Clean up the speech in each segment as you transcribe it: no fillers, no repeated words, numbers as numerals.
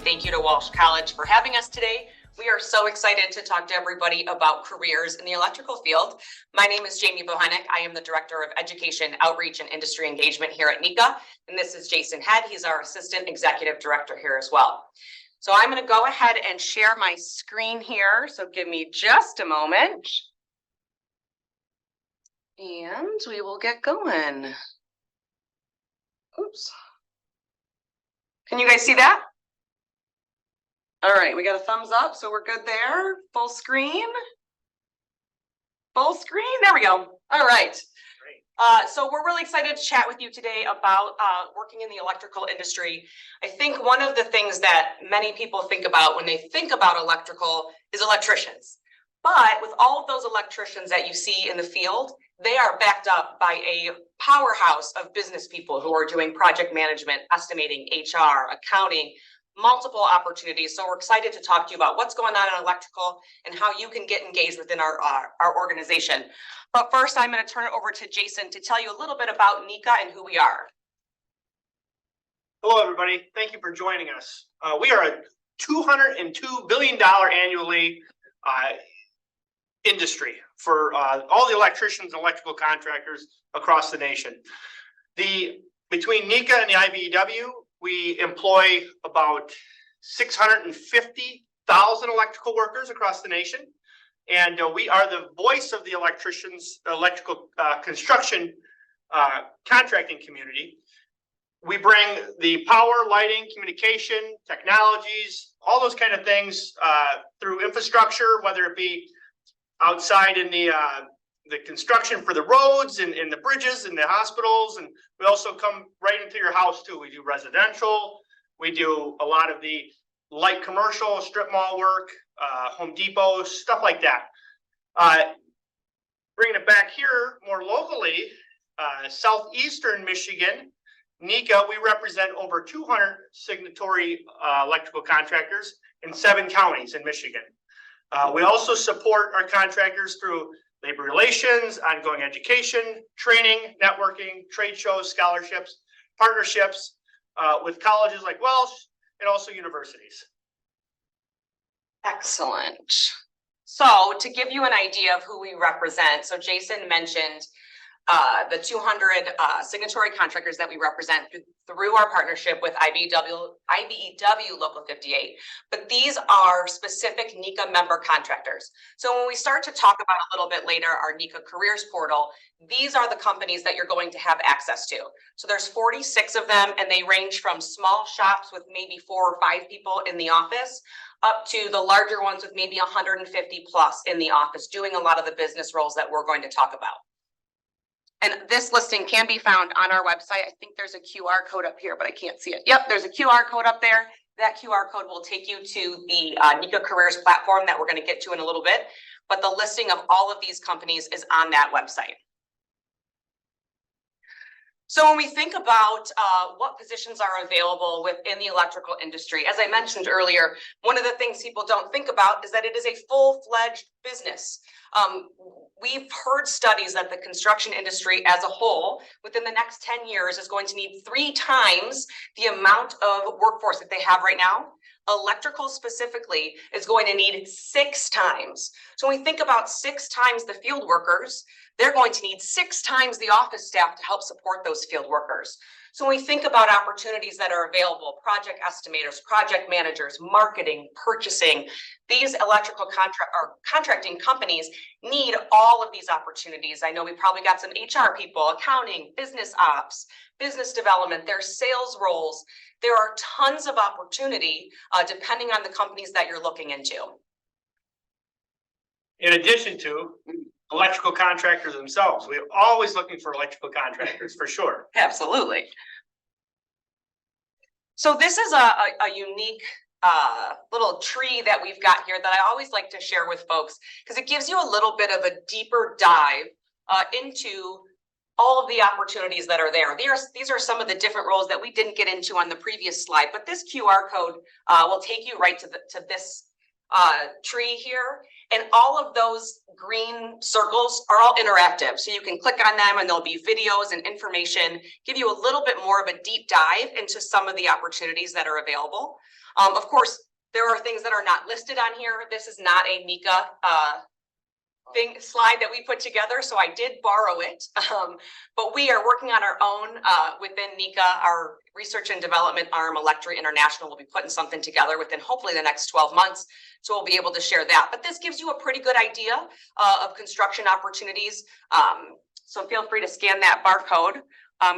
thank you to Walsh College for having us today. We are so excited to talk to everybody about careers in the electrical field. My name is Jamie Bohenek. I am the Director of Education, Outreach, and Industry Engagement here at NECA. And this is Jason Head. He's our Assistant Executive Director here as well. So I'm going to go ahead and share my screen here. So give me just a moment. And we will get going. Oops. Can you guys see that? All right, we got a thumbs up, so we're good there. Full screen. Full screen, there we go. All right. So we're really excited to chat with you today about working in the electrical industry. I think one of the things that many people think about when they think about electrical is electricians. But with all of those electricians that you see in the field, they are backed up by a powerhouse of business people who are doing project management, estimating, HR, accounting, multiple opportunities. So we're excited to talk to you about what's going on in electrical and how you can get engaged within our organization. But first, I'm going to turn it over to Jason to tell you a little bit about NECA and who we are. Hello, everybody. Thank you for joining us. We are a $202 billion annually industry for all the electricians and electrical contractors across the nation. Between NECA and the IBEW, we employ about 650,000 electrical workers across the nation. And we are the voice of the electrical construction contracting community. We bring the power, lighting, communication, technologies, all those kind of things through infrastructure, whether it be outside in the construction for the roads and the bridges and the hospitals. And we also come right into your house too. We do residential. We do a lot of the light commercial, strip mall work, Home Depot, stuff like that. Bringing it back here more locally, southeastern Michigan, NECA, we represent over 200 signatory electrical contractors in 7 counties in Michigan. We also support our contractors through labor relations, ongoing education, training, networking, trade shows, scholarships, partnerships with colleges like Walsh and also universities. Excellent. So to give you an idea of who we represent, so Jason mentioned the 200 signatory contractors that we represent through our partnership with IBEW Local 58. But these are specific NECA member contractors. So when we start to talk about a little bit later our NECA careers portal, these are the companies that you're going to have access to. So there's 46 of them, and they range from small shops with maybe 4 or 5 people in the office up to the larger ones with maybe 150 plus in the office doing a lot of the business roles that we're going to talk about. And this listing can be found on our website. I think there's a QR code up here, but I can't see it. Yep, there's a QR code up there. That QR code will take you to the NECA Careers platform that we're going to get to in a little bit. But the listing of all of these companies is on that website. So when we think about what positions are available within the electrical industry, as I mentioned earlier, one of the things people don't think about is that it is a full-fledged business. We've heard studies that the construction industry as a whole, within the next 10 years, is going to need 3 times the amount of workforce that they have right now. Electrical specifically is going to need 6 times. So when we think about 6 times the field workers, they're going to need 6 times the office staff to help support those field workers. So when we think about opportunities that are available, project estimators, project managers, marketing, purchasing, these electrical contracting companies need all of these opportunities. I know we probably got some HR people, accounting, business ops, business development, there's sales roles. There are tons of opportunity depending on the companies that you're looking into. In addition to electrical contractors themselves, we're always looking for electrical contractors for sure. Absolutely. So this is a unique little tree that we've got here that I always like to share with folks because it gives you a little bit of a deeper dive into all of the opportunities that are there. These are some of the different roles that we didn't get into on the previous slide, but this QR code will take you right to this tree here. And all of those green circles are all interactive. So you can click on them and there'll be videos and information, give you a little bit more of a deep dive into some of the opportunities that are available. Of course, there are things that are not listed on here. This is not a NECA slide that we put together, so I did borrow it. But we are working on our own within NECA. Our research and development arm, Electri International, will be putting something together within hopefully the next 12 months. So we'll be able to share that. But this gives you a pretty good idea of construction opportunities. So feel free to scan that barcode.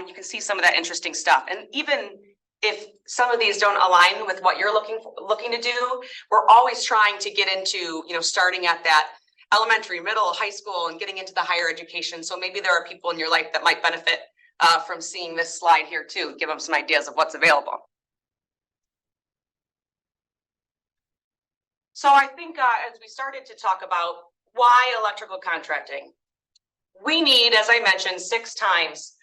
You can see some of that interesting stuff. And even if some of these don't align with what you're looking to do, we're always trying to get into, starting at that elementary, middle, high school, and getting into the higher education. So maybe there are people in your life that might benefit from seeing this slide here too. Give them some ideas of what's available. So I think as we started to talk about why electrical contracting, we need, as I mentioned, 6 times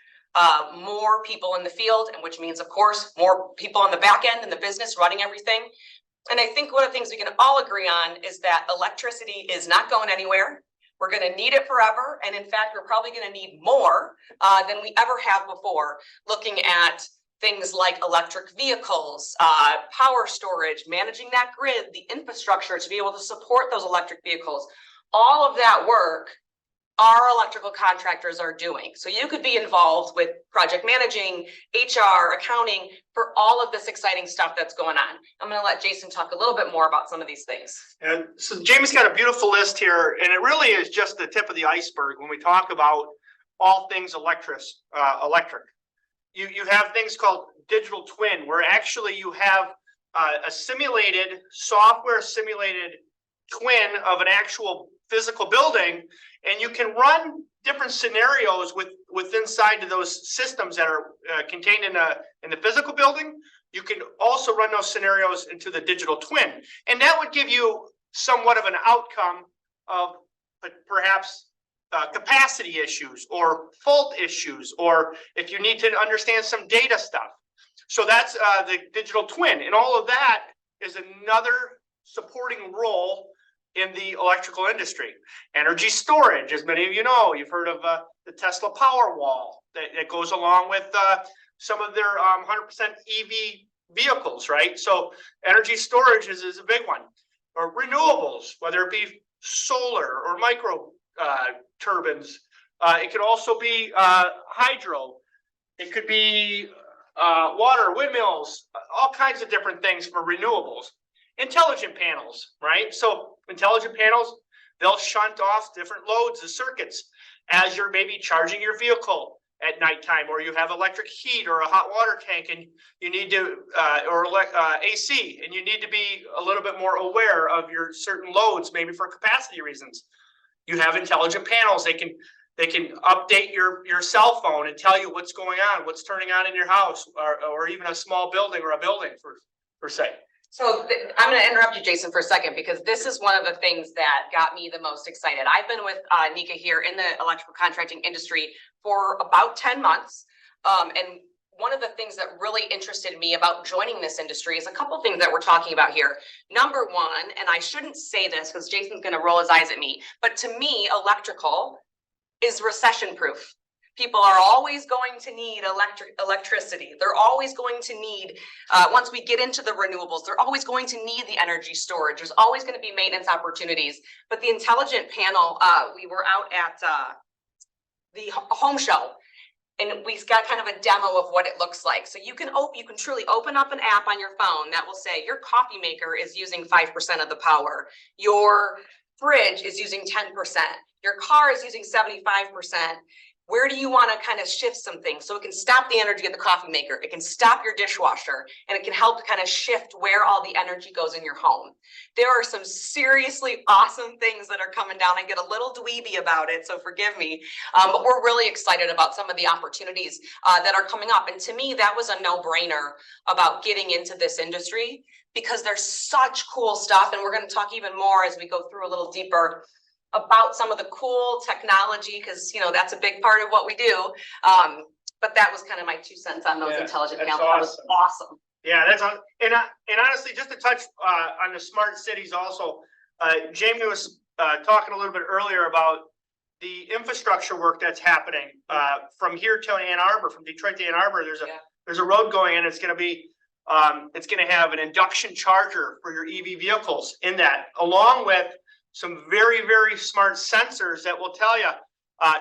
more people in the field, and which means, of course, more people on the back end in the business running everything. And I think one of the things we can all agree on is that electricity is not going anywhere. We're going to need it forever. And in fact, we're probably going to need more than we ever have before, looking at things like electric vehicles, power storage, managing that grid, the infrastructure to be able to support those electric vehicles. All of that work our electrical contractors are doing. So you could be involved with project managing, HR, accounting, for all of this exciting stuff that's going on. I'm going to let Jason talk a little bit more about some of these things. And so Jamie's got a beautiful list here, and it really is just the tip of the iceberg when we talk about all things electric. You have things called digital twin, where actually you have a simulated, software simulated twin of an actual physical building, and you can run different scenarios with inside of those systems that are contained in the physical building. You can also run those scenarios into the digital twin, and that would give you somewhat of an outcome of perhaps capacity issues or fault issues, or if you need to understand some data stuff. So that's the digital twin, and all of that is another supporting role in the electrical industry. Energy storage, as many of you know, you've heard of the Tesla Powerwall that goes along with some of their 100% EV vehicles, right? So energy storage is a big one. Or renewables, whether it be solar or micro turbines. It could also be hydro. It could be water, windmills, all kinds of different things for renewables. Intelligent panels, right? So intelligent panels, they'll shunt off different loads of circuits as you're maybe charging your vehicle at nighttime, or you have electric heat or a hot water tank, and you need to, or AC, and you need to be a little bit more aware of your certain loads, maybe for capacity reasons. You have intelligent panels. They can update your cell phone and tell you what's going on, what's turning on in your house, or even a small building or a building per se. So I'm going to interrupt you, Jason, for a second, because this is one of the things that got me the most excited. I've been with NECA here in the electrical contracting industry for about 10 months. And one of the things that really interested me about joining this industry is a couple things that we're talking about here. Number one, and I shouldn't say this because Jason's going to roll his eyes at me, but to me, electrical is recession proof. People are always going to need electricity. They're always going to need, once we get into the renewables, they're always going to need the energy storage. There's always going to be maintenance opportunities. But the intelligent panel, we were out at the home show, and we got kind of a demo of what it looks like. So you can truly open up an app on your phone that will say your coffee maker is using 5% of the power. Your fridge is using 10%. Your car is using 75%. Where do you want to kind of shift some things? So it can stop the energy of the coffee maker. It can stop your dishwasher, and it can help to kind of shift where all the energy goes in your home. There are some seriously awesome things that are coming down. I get a little dweeby about it, so forgive me. But we're really excited about some of the opportunities that are coming up. And to me, that was a no-brainer about getting into this industry, because there's such cool stuff. And we're going to talk even more as we go through a little deeper about some of the cool technology, because that's a big part of what we do. But that was kind of my 2 cents on those intelligent panels. Awesome. That was awesome. Yeah, that's and honestly, just to touch on the smart cities also, Jamie was talking a little bit earlier about the infrastructure work that's happening from here to Ann Arbor, from Detroit to Ann Arbor. There's a road going in. It's going to be it's going to have an induction charger for your EV vehicles in that, along with some very, very smart sensors that will tell you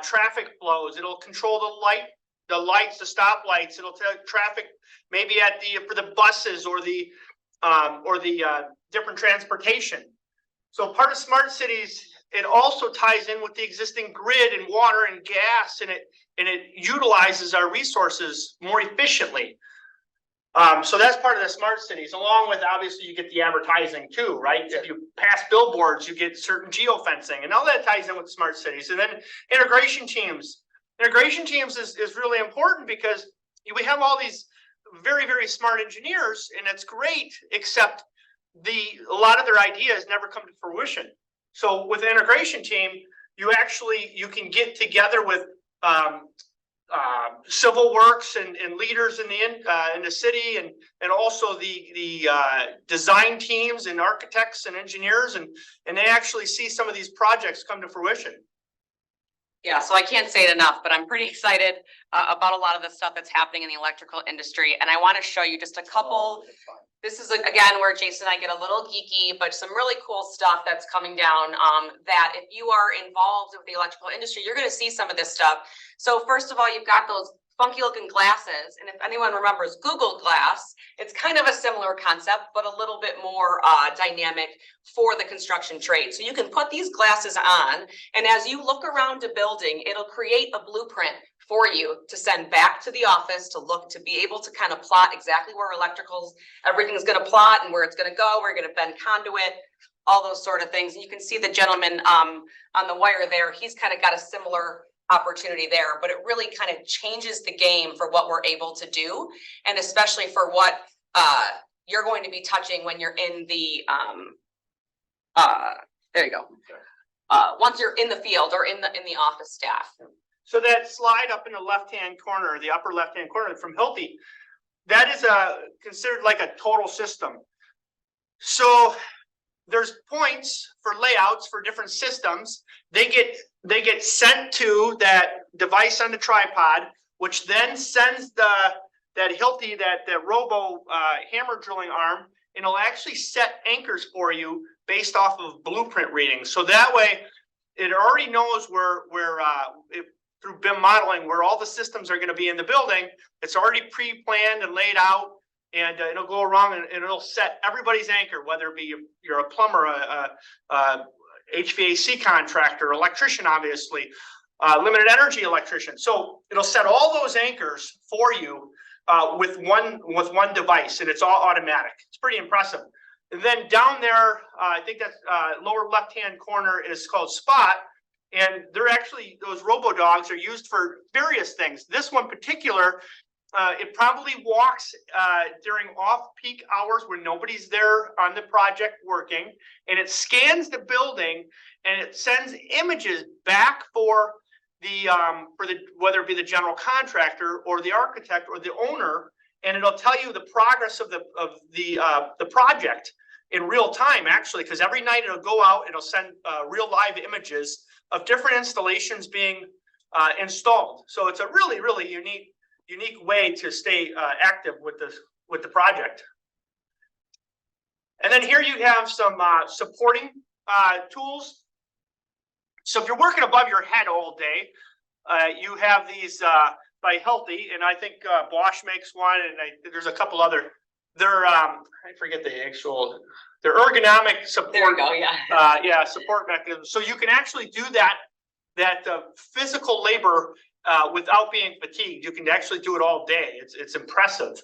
traffic flows. It'll control the lights, the stop lights. It'll tell traffic maybe for the buses or the different transportation. So part of smart cities, it also ties in with the existing grid and water and gas, and it utilizes our resources more efficiently. So that's part of the smart cities, along with obviously you get the advertising too, right? If you pass billboards, you get certain geofencing, and all that ties in with smart cities. And then integration teams. Integration teams is really important because we have all these very, very smart engineers, and it's great, except a lot of their ideas never come to fruition. So with the integration team, you can get together with civil works and leaders in the city, and also the design teams and architects and engineers, and they actually see some of these projects come to fruition. Yeah, so I can't say it enough, but I'm pretty excited about a lot of the stuff that's happening in the electrical industry. And I want to show you just a couple. This is again where Jason and I get a little geeky, but some really cool stuff that's coming down that if you are involved with the electrical industry, you're going to see some of this stuff. So first of all, you've got those funky looking glasses. And if anyone remembers Google Glass, it's kind of a similar concept, but a little bit more dynamic for the construction trade. So you can put these glasses on, and as you look around a building, it'll create a blueprint for you to send back to the office to be able to kind of plot exactly where everything's going to plot and where it's going to go. We're going to bend conduit, all those sort of things. And you can see the gentleman on the wire there. He's kind of got a similar opportunity there, but it really kind of changes the game for what we're able to do, and especially for what you're going to be touching when you're in the there you go. Once you're in the field or in the office staff. So that slide up in the left-hand corner, the upper left-hand corner from Hilti, that is considered like a total system. So there's points for layouts for different systems. They get sent to that device on the tripod, which then sends that Hilti, that robo hammer drilling arm, and it'll actually set anchors for you based off of blueprint readings. So that way, it already knows where through BIM modeling, where all the systems are going to be in the building. It's already pre-planned and laid out, and it'll go around and it'll set everybody's anchor, whether it be you're a plumber, a HVAC contractor, electrician, obviously, limited energy electrician. So it'll set all those anchors for you with one device, and it's all automatic. It's pretty impressive. And then down there, I think that's lower left-hand corner is called Spot. And they're actually, those robo-dogs are used for various things. This one particular, it probably walks during off-peak hours when nobody's there on the project working, and it scans the building and it sends images back for whether it be the general contractor or the architect or the owner, and it'll tell you the progress of the project in real time, actually, because every night it'll go out, it'll send real live images of different installations being installed. So it's a really, really unique way to stay active with the project. And then here you have some supporting tools. So if you're working above your head all day, you have these by Hilti, and I think Walsh makes one, and there's a couple other. They're I forget the actual. They're ergonomic support. There you go. Yeah. Support mechanisms. So you can actually do that physical labor without being fatigued. You can actually do it all day. It's impressive.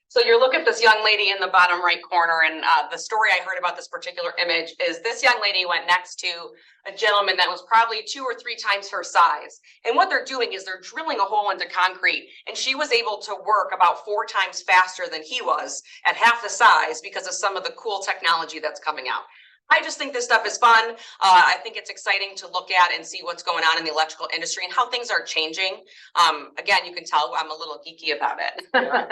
So you look at this young lady in the bottom right corner, and the story I heard about this particular image is this young lady went next to a gentleman that was probably 2 or 3 times her size. And what they're doing is they're drilling a hole into concrete, and she was able to work about 4 times faster than he was at half the size because of some of the cool technology that's coming out. I just think this stuff is fun. I think it's exciting to look at and see what's going on in the electrical industry and how things are changing. Again, you can tell I'm a little geeky about it. Yeah.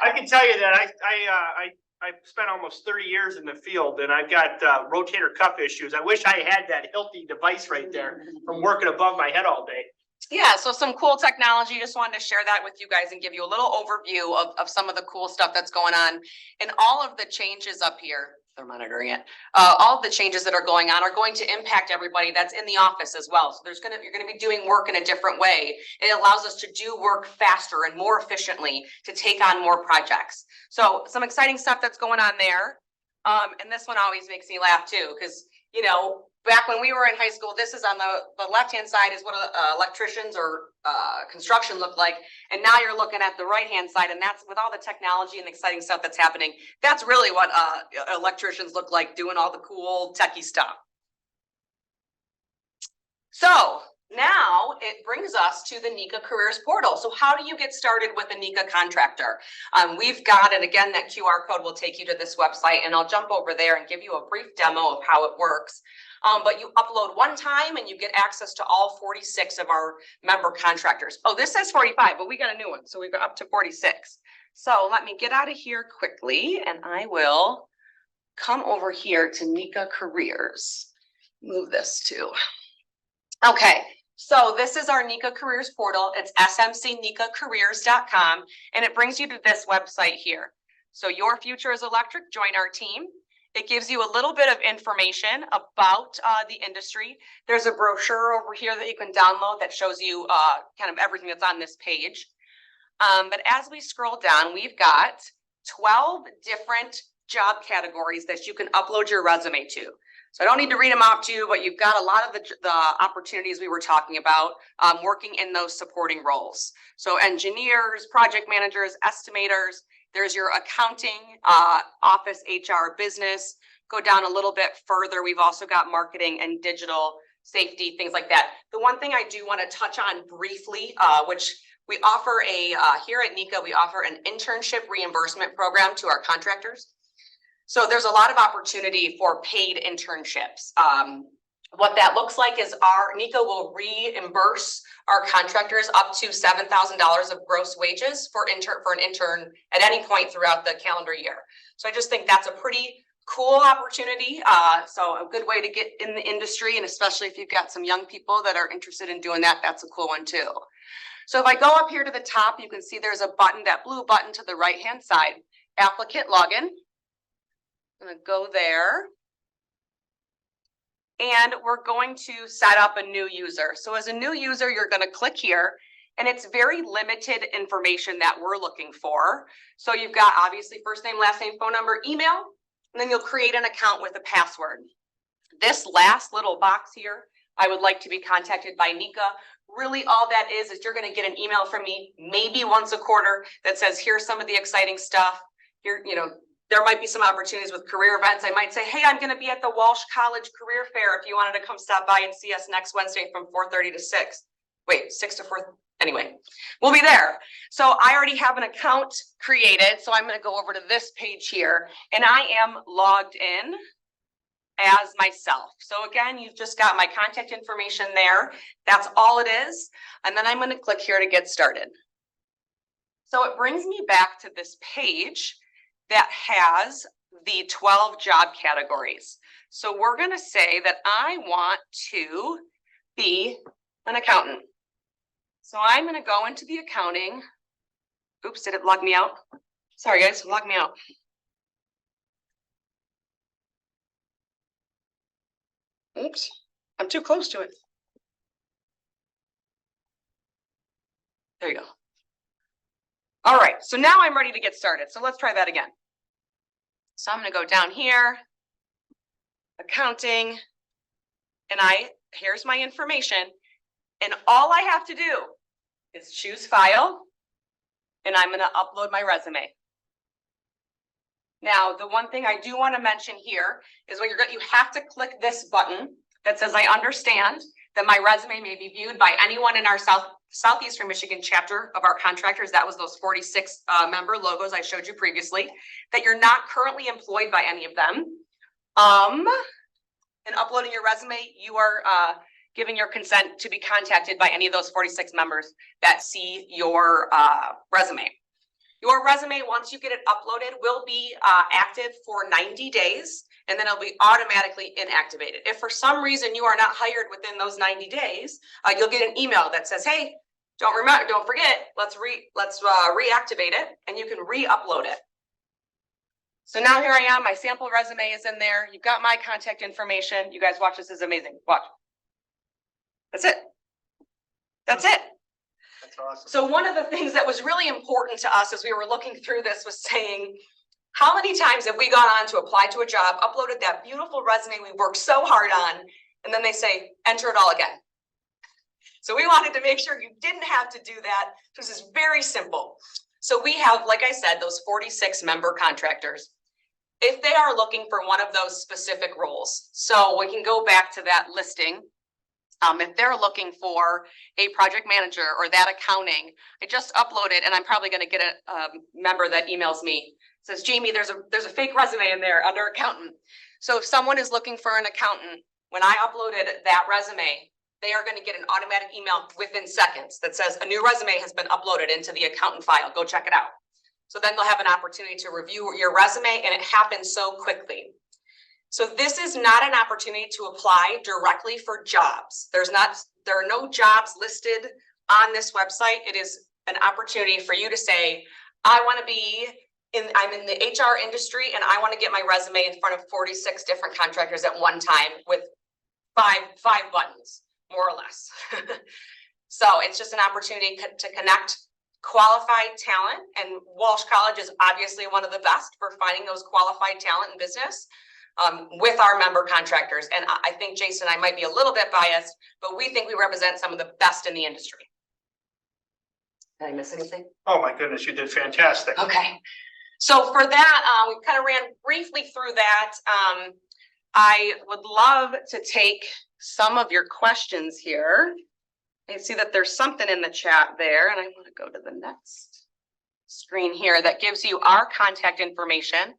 I can tell you that I I spent almost 30 years in the field and I've got rotator cuff issues. I wish I had that Hilti device right there from working above my head all day. Yeah, so some cool technology. Just wanted to share that with you guys and give you a little overview of some of the cool stuff that's going on. And all of the changes up here, they're monitoring it. All of the changes that are going on are going to impact everybody that's in the office as well. So you're gonna be doing work in a different way. It allows us to do work faster and more efficiently to take on more projects. So some exciting stuff that's going on there. And this one always makes me laugh too, because you know, back when we were in high school, this is on the left-hand side is what electricians or construction look like. And now you're looking at the right-hand side, and that's with all the technology and exciting stuff that's happening. That's really what electricians look like, doing all the cool techie stuff. So now it brings us to the NECA Careers Portal. So how do you get started with a NECA contractor? We've got it again, that QR code will take you to this website, and I'll jump over there and give you a brief demo of how it works. But you upload one time and you get access to all 46 of our member contractors. Oh, this says 45, but we got a new one. So we've got up to 46. So let me get out of here quickly and I will come over here to NECA Careers. Move this to. Okay, so this is our NECA Careers Portal. It's smcnecacareers.com, and it brings you to this website here. So your future is electric, join our team. It gives you a little bit of information about the industry. There's a brochure over here that you can download that shows you kind of everything that's on this page. But as we scroll down, we've got 12 different job categories that you can upload your resume to. So I don't need to read them off to you, but you've got a lot of the opportunities we were talking about working in those supporting roles. So engineers, project managers, estimators, there's your accounting, office, HR, business. Go down a little bit further. We've also got marketing and digital safety, things like that. The one thing I do want to touch on briefly, which we offer here at NECA, we offer an internship reimbursement program to our contractors. So there's a lot of opportunity for paid internships. What that looks like is our NECA will reimburse our contractors up to $7,000 of gross wages for an intern at any point throughout the calendar year. So I just think that's a pretty cool opportunity. So a good way to get in the industry, and especially if you've got some young people that are interested in doing that, that's a cool one too. So if I go up here to the top, you can see there's a button, that blue button to the right-hand side, applicant login. I'm gonna go there. And we're going to set up a new user. So as a new user, you're going to click here, and it's very limited information that we're looking for. So you've got obviously first name, last name, phone number, email, and then you'll create an account with a password. This last little box here, I would like to be contacted by NECA. Really all that is you're going to get an email from me maybe once a quarter that says, here's some of the exciting stuff. Here, you know, there might be some opportunities with career events. I might say, hey, I'm going to be at the Walsh College Career Fair if you wanted to come stop by and see us next Wednesday from 4:30 to 6. Wait, 6 to 4. Anyway, we'll be there. So I already have an account created. So I'm going to go over to this page here, and I am logged in as myself. So again, you've just got my contact information there. That's all it is. And then I'm going to click here to get started. So it brings me back to this page that has the 12 job categories. So we're going to say that I want to be an accountant. So I'm going to go into the accounting. Oops, did it log me out? Sorry guys, log me out. Oops, I'm too close to it. There you go. All right, so now I'm ready to get started. So let's try that again. So I'm going to go down here, accounting, and here's my information. And all I have to do is choose file, and I'm going to upload my resume. Now, the one thing I do want to mention here is when you have to click this button that says, I understand that my resume may be viewed by anyone in our Southeastern Michigan chapter of our contractors. That was those 46 member logos I showed you previously, that you're not currently employed by any of them. In uploading your resume, you are giving your consent to be contacted by any of those 46 members that see your resume. Your resume, once you get it uploaded, will be active for 90 days, and then it'll be automatically inactivated. If for some reason you are not hired within those 90 days, you'll get an email that says, hey, don't forget, let's reactivate it, and you can re-upload it. So now here I am, my sample resume is in there. You've got my contact information. You guys watch, this is amazing. Watch. That's it. That's it. That's awesome. So one of the things that was really important to us as we were looking through this was saying, how many times have we gone on to apply to a job, uploaded that beautiful resume we worked so hard on, and then they say, enter it all again. So we wanted to make sure you didn't have to do that. This is very simple. So we have, like I said, those 46 member contractors. If they are looking for one of those specific roles, so we can go back to that listing. If they're looking for a project manager or that accounting, I just uploaded, and I'm probably going to get a member that emails me, says, Jamie, there's a fake resume in there under accountant. So if someone is looking for an accountant, when I uploaded that resume, they are going to get an automatic email within seconds that says a new resume has been uploaded into the accountant file. Go check it out. So then they'll have an opportunity to review your resume, and it happens so quickly. So this is not an opportunity to apply directly for jobs. There are no jobs listed on this website. It is an opportunity for you to say, I'm in the HR industry, and I want to get my resume in front of 46 different contractors at one time with five buttons, more or less. So it's just an opportunity to connect qualified talent, and Walsh College is obviously one of the best for finding those qualified talent in business. With our member contractors. And I think Jason, I might be a little bit biased, but we think we represent some of the best in the industry. Did I miss anything? Oh my goodness, you did fantastic. Okay. So for that, we kind of ran briefly through that. I would love to take some of your questions here. I see that there's something in the chat there, and I want to go to the next screen here that gives you our contact information.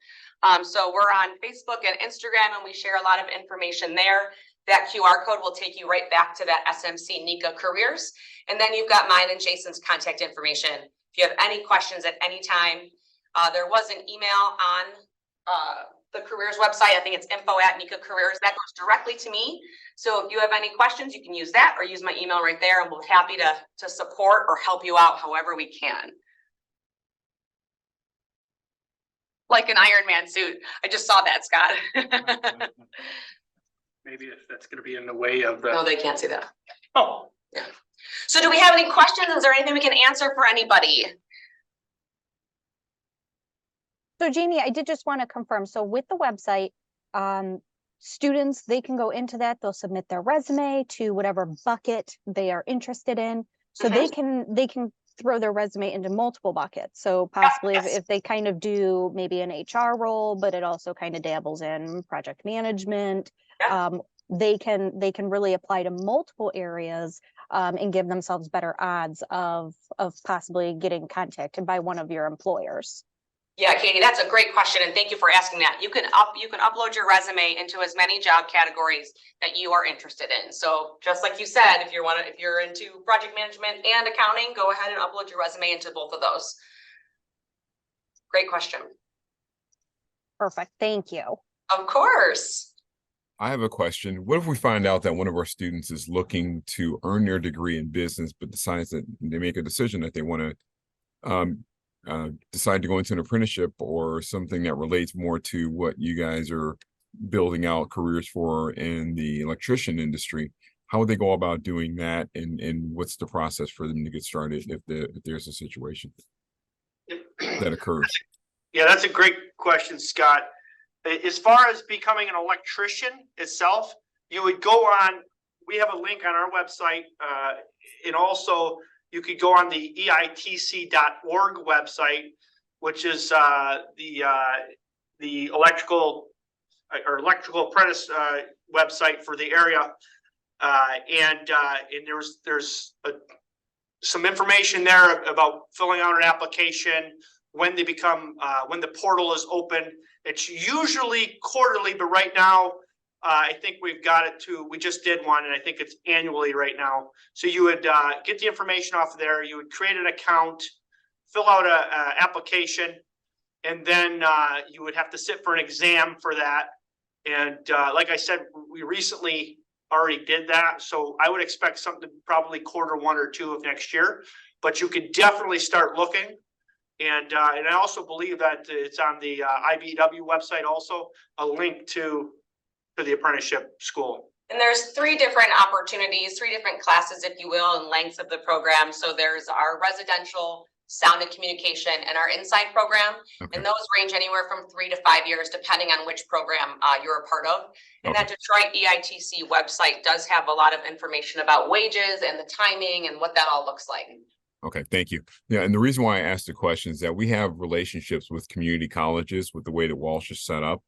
So we're on Facebook and Instagram, and we share a lot of information there. That QR code will take you right back to that SMC NICA Careers. And then you've got mine and Jason's contact information. If you have any questions at any time, there was an email on the careers website. I think it's info@NICA Careers. That goes directly to me. So if you have any questions, you can use that or use my email right there, and we'll be happy to support or help you out however we can. Like an Iron Man suit. I just saw that, Scott. Maybe if that's going to be in the way of the. No, they can't see that. Oh. Yeah. So do we have any questions? Is there anything we can answer for anybody? So Jamie, I did just want to confirm. So with the website, students, they can go into that. They'll submit their resume to whatever bucket they are interested in. So they can throw their resume into multiple buckets. So possibly if they kind of do maybe an HR role, but it also kind of dabbles in project management, they can really apply to multiple areas and give themselves better odds of possibly getting contacted by one of your employers. Yeah, Katie, that's a great question, and thank you for asking that. You can upload your resume into as many job categories that you are interested in. So just like you said, if you're into project management and accounting, go ahead and upload your resume into both of those. Great question. Perfect. Thank you. Of course. I have a question. What if we find out that one of our students is looking to earn their degree in business, but decides that they make a decision that they want to decide to go into an apprenticeship or something that relates more to what you guys are building out careers for in the electrician industry? How would they go about doing that, and what's the process for them to get started if there's a situation that occurs? Yeah, that's a great question, Scott. As far as becoming an electrician itself, you would go on, we have a link on our website, and also you could go on the EITC.org website, which is the electrical apprentice website for the area, and there's some information there about filling out an application, when they become when the portal is open. It's usually quarterly, but right now I think we've got it to, we just did one, and I think it's annually right now. So you would get the information off of there. You would create an account fill out a application, and then you would have to sit for an exam for that. And like I said, we recently already did that, so I would expect something probably Q1 or Q2 of next year. But you can definitely start looking. And I also believe that it's on the IBEW website also, a link to the apprenticeship school. And there's 3 different opportunities, 3 different classes, if you will, and lengths of the program. So there's our residential sound and communication and our inside program. Okay. And those range anywhere from 3 to 5 years, depending on which program you're a part of. And Okay. that Detroit EITC website does have a lot of information about wages and the timing and what that all looks like. Okay, thank you. Yeah, and the reason why I asked the question is that we have relationships with community colleges with the way that Walsh is set up.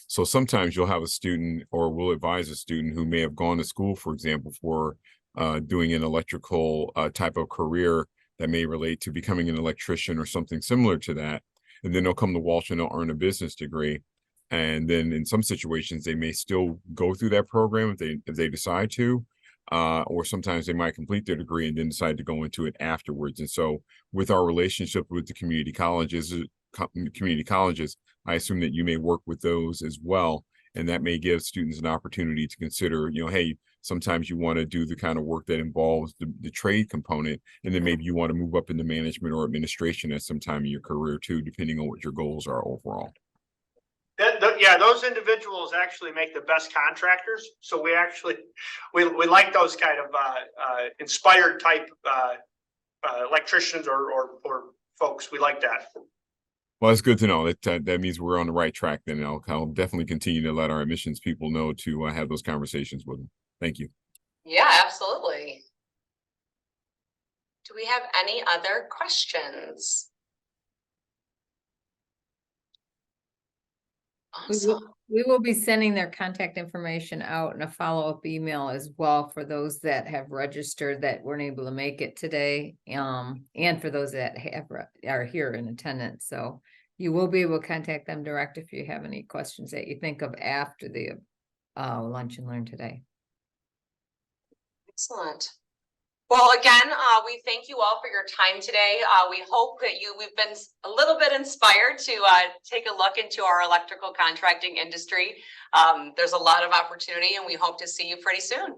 So sometimes you'll have a student, or we'll advise a student who may have gone to school, for example, for doing an electrical type of career that may relate to becoming an electrician or something similar to that. And then they'll come to Walsh and they'll earn a business degree. And then in some situations, they may still go through that program if they decide to. Or sometimes they might complete their degree and then decide to go into it afterwards. And so with our relationship with the community colleges, I assume that you may work with those as well. And that may give students an opportunity to consider, hey, sometimes you want to do the kind of work that involves the trade component, and then maybe you want to move up into management or administration at some time in your career too, depending on what your goals are overall. Yeah, those individuals actually make the best contractors. So we like those kind of inspired type electricians or folks. We like that. Well, it's good to know that means we're on the right track. Then I'll definitely continue to let our admissions people know to have those conversations with them. Thank you. Yeah, absolutely. Do we have any other questions? Awesome. We will be sending their contact information out in a follow-up email as well for those that have registered that weren't able to make it today, and for those that are here in attendance. So you will be able to contact them direct if you have any questions that you think of after the lunch and learn today. Excellent. Well, again, we thank you all for your time today. We hope that we've been a little bit inspired to take a look into our electrical contracting industry. There's a lot of opportunity, and we hope to see you pretty soon.